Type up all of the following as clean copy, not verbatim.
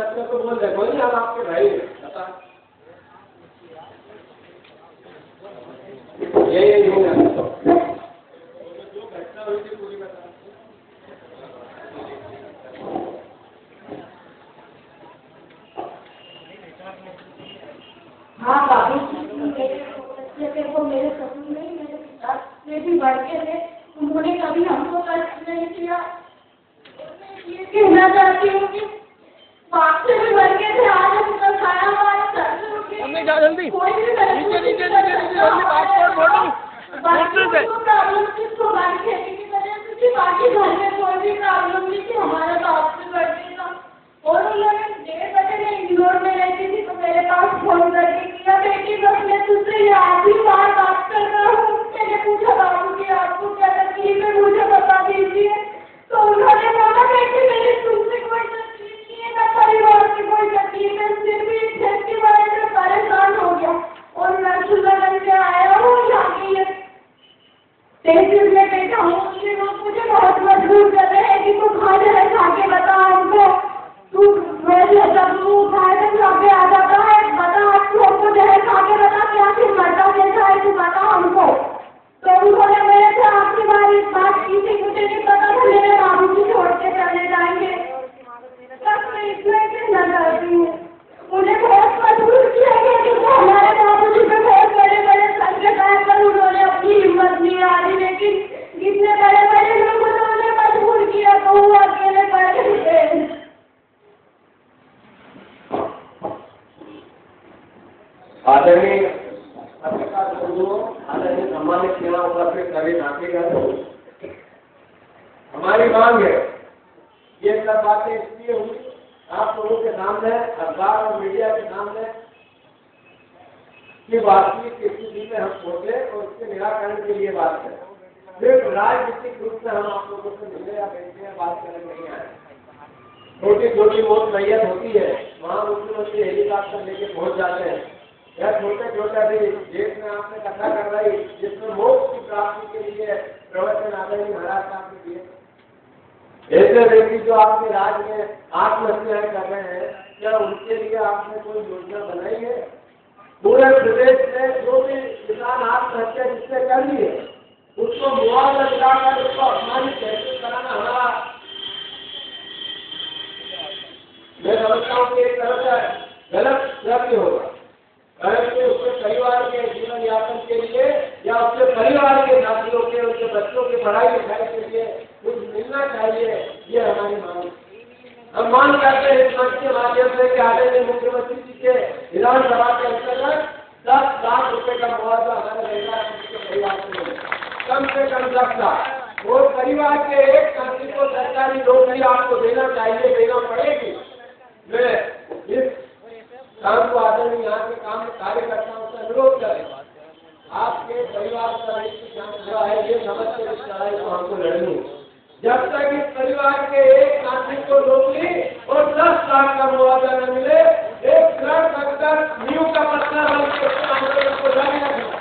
सकते तो बोल दे, कोई नहीं, हम आपके भाई बता ये जो घटना हुई थी पूरी बता। हाँ बाबू को मेरे ससुर ने मेरे पिता से भी बढ़ के थे, उन्होंने कभी हमको कष्ट नहीं किया। ये कहना चाहती हूँ कि बाप से भी बढ़ के थे, आज हमको खाया हमारे जल्दी कोई भी प्रॉब्लम किसको बात खेती की वजह से थी, बाकी घर में कोई भी प्रॉब्लम नहीं थी, हमारा बाप से बढ़ था। और उन्होंने 1:30 बजे मैं इंदौर में रहती थी तो मेरे पास फोन करके किया, बेटी बस मैं तुझसे ये आखिरी बार बात कर रहा हूँ। मैंने पूछा बाबू की आपको क्या तकलीफ है, मुझे बता दीजिए। तो उन्होंने बोला बेटी मेरी तुमसे कोई तकलीफ नहीं है, ना परिवार की कोई तकलीफ है, सिर्फ इस खेत के बारे में परेशान हो गया और मैं सुंदरगंज से आया हूँ यहाँ की ये तहसील में बैठा हूँ। उसके लोग मुझे बहुत मजबूर कर रहे हैं कि तू खा जाए, खा के बता हमको, तू वैसे जब तू खाए तो यहाँ पे आ जाता है, बता तू हमको जहर खा के बता क्या फिर मरता कैसा है, तू बता हमको। तो उन्होंने मेरे से आखिरी बार इस बात की थी, मुझे नहीं पता था मेरे बाबू जी छोड़ के चले जाएंगे। बस मैं इसलिए कहना चाहती हूँ, मुझे बहुत मजबूर किया गया क्योंकि हमारे बाबू जी पे बहुत बड़े बड़े संकट आए पर उन्होंने अपनी हिम्मत नहीं हारी, लेकिन इतने बड़े बड़े लोग उन्होंने मजबूर किया तो वो अकेले पड़े थे। आदरणीय पत्रकार बंधुओं, आदरणीय सम्मानित सेवा उपस्थित सभी साथीगण, हमारी मांग है, ये सब बातें इसलिए हुई आप लोगों के सामने, अखबार और मीडिया के सामने की वास्तविक स्थिति में हम पहुंचे और उसके निराकरण के लिए बात करें। सिर्फ राजनीतिक रूप से हम आप लोगों से मिले या बैठे या बात करने नहीं आए। छोटी छोटी मौत मैयत होती है, वहाँ मुख्यमंत्री हेलीकॉप्टर लेके पहुंच जाते हैं, या छोटे छोटे भी देश में आपने कथा करवाई जिसमें मोक्ष की प्राप्ति के लिए प्रवचन आदरणीय महाराज साहब ने दिए। ऐसे व्यक्ति जो आपके राज्य में आत्महत्याएं कर रहे हैं, क्या उनके लिए आपने कोई योजना बनाई है? पूरे प्रदेश में जो भी किसान आत्महत्या जिससे कर ली है उसको मुआवजा दिलाकर उसको अपमानित तहसील कराना हमारा, मैं समझता हूँ कि एक तरह से गलत द्रव्य होगा। परंतु उसके परिवार के जीवन यापन के लिए या उसके परिवार के साथियों के, उसके बच्चों की पढ़ाई लिखाई के लिए कुछ मिलना चाहिए, ये हमारी मांग है। हम मांग करते हैं इस मंच के माध्यम से कि आदरणीय मुख्यमंत्री जी के विधानसभा के अंतर्गत 10 लाख रुपए का मुआवजा हमारे महिला के परिवार को मिले, कम से कम 10 लाख। और परिवार के एक साथी को सरकारी नौकरी आपको देना चाहिए, देना पड़ेगी। मैं इस काम को आदरणीय यहाँ के काम कार्यकर्ताओं से अनुरोध करें, आपके परिवार का जान है ये समझ के इस लड़ाई को हमको लड़नी है। जब तक इस परिवार के एक नागरिक को नौकरी और 10 लाख का मुआवजा न मिले, एक ट्रक तक नींव का पत्थर आंदोलन को जारी रखना,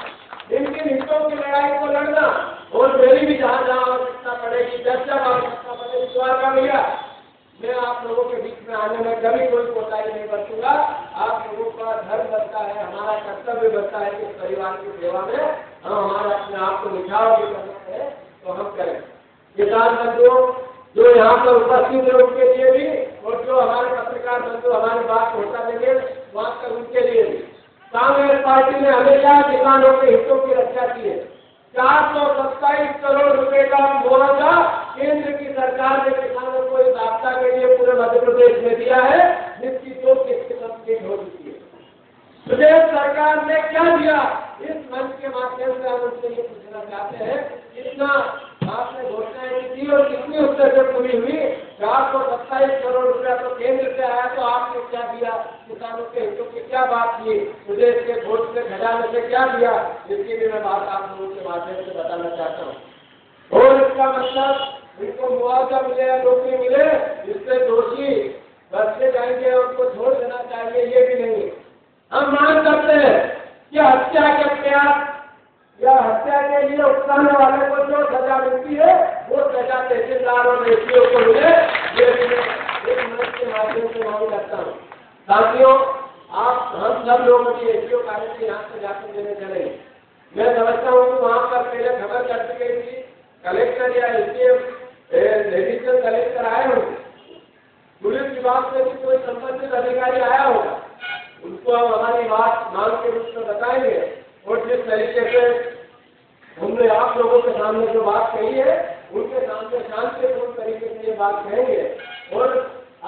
इनके हितों की लड़ाई को लड़ना और मेरी भी जहाँ जहाँ आवश्यकता पड़ेगी, जब आवश्यकता पड़ेगी द्वारका भैया मैं आप लोगों के बीच में आने में कभी कोई कोताही नहीं बरतूंगा। आप लोगों का धर्म बनता है, हमारा कर्तव्य बनता है कि इस परिवार की सेवा में हम हमारा अपने आप को निखार भी करना है तो हम करें। किसान बंधुओं जो यहाँ पर उपस्थित है उनके लिए भी और जो हमारे पत्रकार बंधु हमारी बात पहुँचा देंगे वहाँ तक उनके लिए भी कांग्रेस पार्टी ने हमेशा किसानों के हितों की रक्षा की है। 427 करोड़ रुपए का मुआवजा केंद्र की सरकार ने किसानों को इस आपदा के लिए पूरे मध्य प्रदेश में दिया है, जिसकी 2 किस्त कंप्लीट हो चुकी है। प्रदेश सरकार ने क्या दिया, इस मंच के माध्यम से हम उनसे ये पूछना चाहते हैं, कितना आपने घोषणाएं की और कितनी उससे जो पूरी हुई। 427 करोड़ रुपया तो केंद्र से आया, तो आपने क्या दिया, किसानों के हितों की क्या बात की, प्रदेश के घोष के खजाने से क्या दिया, इसकी भी मैं बात आप लोगों के माध्यम से बताना चाहता हूँ। और इसका मतलब इनको मुआवजा मिले या नौकरी मिले, इससे दोषी बचते जाएंगे और उनको छोड़ देना चाहिए, ये भी नहीं। हम मांग करते हैं कि हत्या के प्रयास या हत्या के लिए उकसाने वाले को जो सजा मिलती है वो सजा तहसीलदार और एसडीओ को मिले, ये भी मैं एक मंच के माध्यम से मांग करता हूँ। साथियों, आप हम सब लोगों की एसडीओ कार्य से यहाँ से जाकर देने चलेंगे। मैं समझता हूँ कि वहाँ पर पहले खबर कर दी गई थी, कलेक्टर या एसडीएम एडिशनल कलेक्टर आए होंगे, पुलिस विभाग से भी कोई संबंधित अधिकारी आया होगा, उनको हम हमारी बात मांग के रूप में बताएंगे और जिस तरीके से हमने आप लोगों के सामने जो बात कही है उनके सामने शांतिपूर्ण तरीके से ये बात कहेंगे और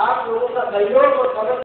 आप लोगों का सहयोग और समर्थन